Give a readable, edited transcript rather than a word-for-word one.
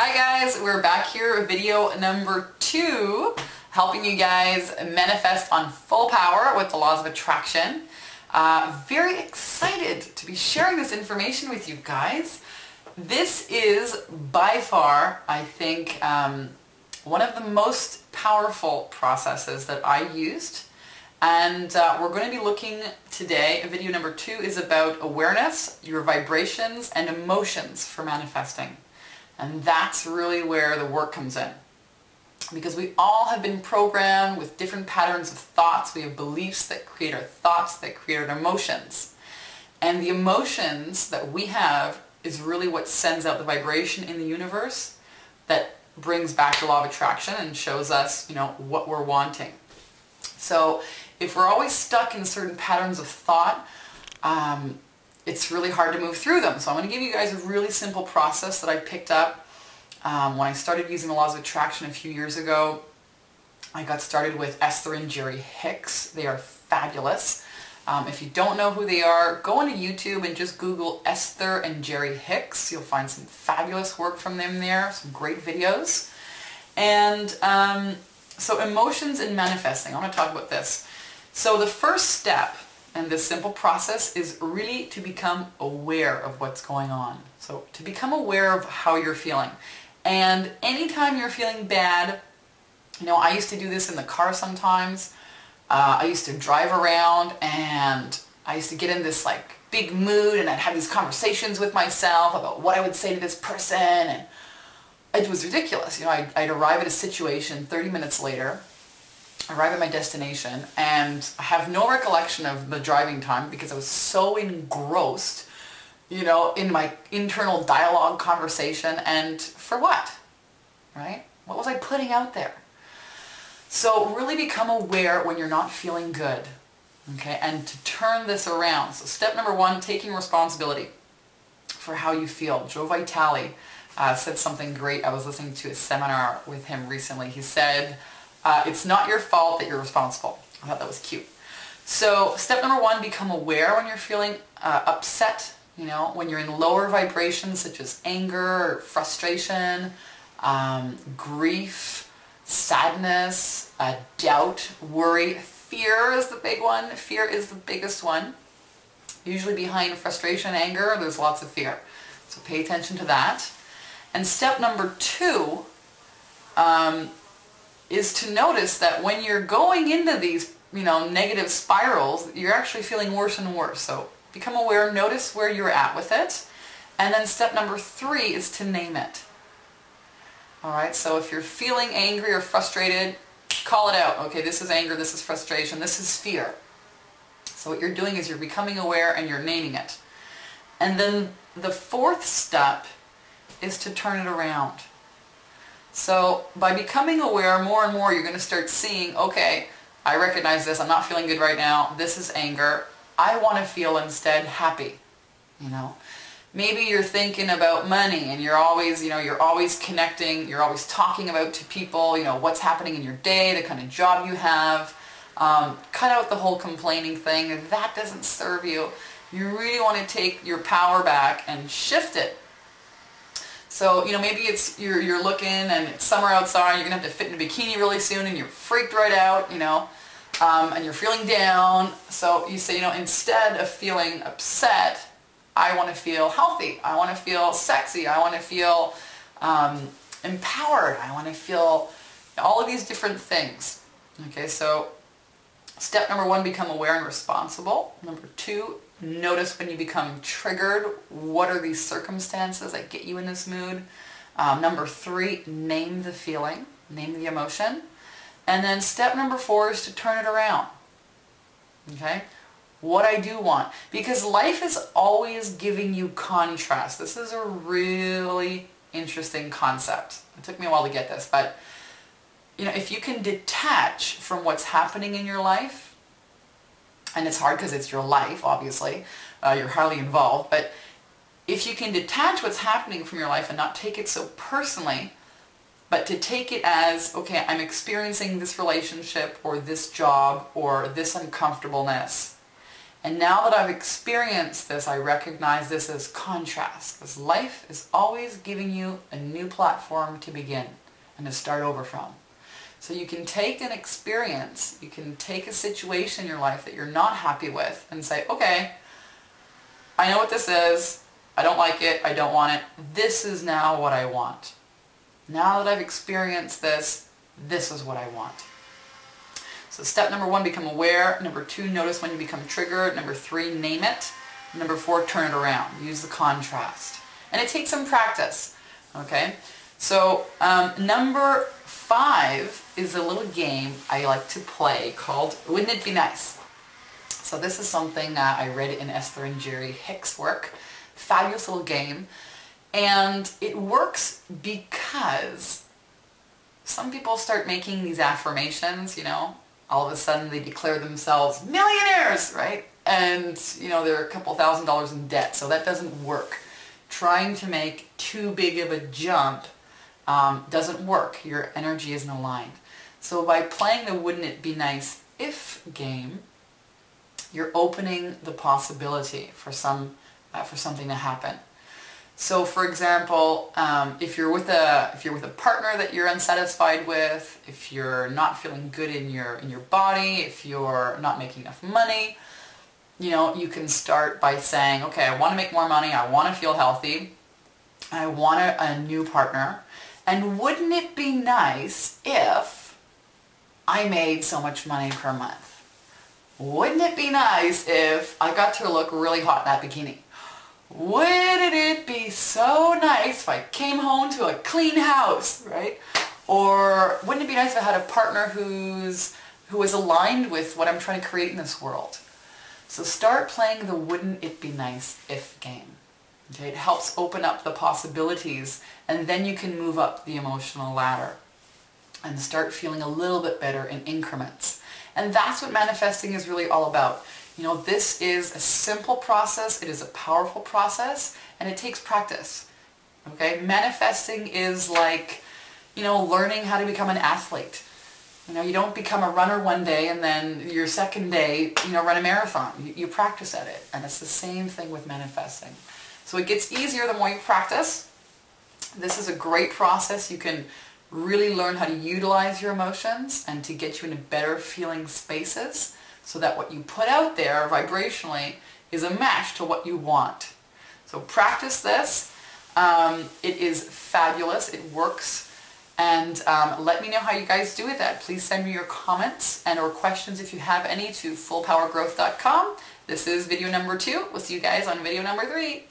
Hi guys, we're back here with video number 2, helping you guys manifest on full power with the laws of attraction. Very excited to be sharing this information with you guys. This is by far, I think, one of the most powerful processes that I used. And we're going to be looking today, video number 2 is about awareness, your vibrations, and emotions for manifesting. And that's really where the work comes in. Because we all have been programmed with different patterns of thoughts. We have beliefs that create our thoughts, that create our emotions. And the emotions that we have is really what sends out the vibration in the universe that brings back the law of attraction and shows us, what we're wanting. So if we're always stuck in certain patterns of thought, it's really hard to move through them. So I'm going to give you guys a really simple process that I picked up when I started using the laws of attraction a few years ago. I got started with Esther and Jerry Hicks. They are fabulous. If you don't know who they are, go onto YouTube and just Google Esther and Jerry Hicks. You'll find some fabulous work from them there, some great videos. And so emotions and manifesting, I want to talk about this. So the first step in this simple process is really to become aware of what's going on. So to become aware of how you're feeling. And anytime you're feeling bad, I used to do this in the car sometimes. I used to drive around and I used to get in this big mood, and I'd have these conversations with myself about what I would say to this person, and it was ridiculous. I'd arrive at a situation 30 minutes later, arrive at my destination, and I have no recollection of the driving time because I was so engrossed, in my internal dialogue conversation. And for what? Right? What was I putting out there? So really become aware when you're not feeling good, okay? And to turn this around. So step number 1, taking responsibility for how you feel. Joe Vitale said something great. I was listening to a seminar with him recently. He said, it's not your fault that you're responsible. I thought that was cute. So step number 1, become aware when you're feeling upset, when you're in lower vibrations such as anger, frustration, grief, sadness, doubt, worry. Fear is the big one. Fear is the biggest one. Usually behind frustration, anger, there's lots of fear. So pay attention to that. And step number 2 is to notice that when you're going into these, negative spirals, you're actually feeling worse and worse. So become aware, notice where you're at with it. And then step number 3 is to name it. All right, so if you're feeling angry or frustrated, call it out. Okay, this is anger, this is frustration, this is fear. So what you're doing is you're becoming aware and you're naming it. And then the 4th step is to turn it around. So by becoming aware more and more, you're going to start seeing, okay, I recognize this, I'm not feeling good right now, this is anger, I want to feel instead happy, Maybe you're thinking about money and you're always, you're always connecting, you're always talking about to people, what's happening in your day, the kind of job you have. Cut out the whole complaining thing. That doesn't serve you. You really want to take your power back and shift it. So, maybe it's you're looking and it's summer outside, you're going to have to fit in a bikini really soon and you're freaked right out, and you're feeling down. So you say, instead of feeling upset, I want to feel healthy, I want to feel sexy, I want to feel empowered, I want to feel all of these different things. Okay, so step number 1, become aware and responsible. Number 2, notice when you become triggered. What are these circumstances that get you in this mood? Number 3, name the feeling, name the emotion. And then step number 4 is to turn it around. Okay? What I do want. Because life is always giving you contrast. This is a really interesting concept. It took me a while to get this, but if you can detach from what's happening in your life, and it's hard because it's your life, obviously, you're hardly involved, but if you can detach what's happening from your life and not take it so personally, but to take it as, okay, I'm experiencing this relationship or this job or this uncomfortableness, And now that I've experienced this, I recognize this as contrast, because life is always giving you a new platform to begin and to start over from. So you can take an experience, you can take a situation in your life that you're not happy with and say, okay, I know what this is, I don't like it, I don't want it, this is now what I want. Now that I've experienced this, this is what I want. So step number 1, become aware. Number 2, notice when you become triggered. Number 3, name it. Number 4, turn it around. Use the contrast. And it takes some practice. Okay? So number 5 is a little game I like to play called Wouldn't It Be Nice? So this is something I read in Esther and Jerry Hicks' work. Fabulous little game. And it works because some people start making these affirmations, you know. All of a sudden they declare themselves millionaires, right? And, you know, they're a couple $1,000s in debt, so that doesn't work. Trying to make too big of a jump doesn't work. Your energy isn't aligned. So by playing the Wouldn't It Be Nice if game, you're opening the possibility for something to happen. So, for example, if you're with a partner that you're unsatisfied with, if you're not feeling good in your body, if you're not making enough money, you know, you can start by saying, okay, I want to make more money, I want to feel healthy, I want a new partner, and wouldn't it be nice if I made so much money per month? Wouldn't it be nice if I got to look really hot in that bikini? Wouldn't it be so nice if I came home to a clean house, right? Or wouldn't it be nice if I had a partner who is aligned with what I'm trying to create in this world? So start playing the Wouldn't It Be Nice if game. Okay? It helps open up the possibilities, and then you can move up the emotional ladder and start feeling a little bit better in increments. And that's what manifesting is really all about. You know, this is a simple process, it is a powerful process, and it takes practice. Okay? Manifesting is like, you know, learning how to become an athlete. You know, you don't become a runner one day and then your second day, you know, run a marathon. You practice at it. And it's the same thing with manifesting. So it gets easier the more you practice. This is a great process. You can really learn how to utilize your emotions and to get you into better feeling spaces, so that what you put out there vibrationally is a match to what you want. So practice this. It is fabulous. It works. And let me know how you guys do with that. Please send me your comments and or questions if you have any to fullpowergrowth.com. This is video number 2. We'll see you guys on video number 3.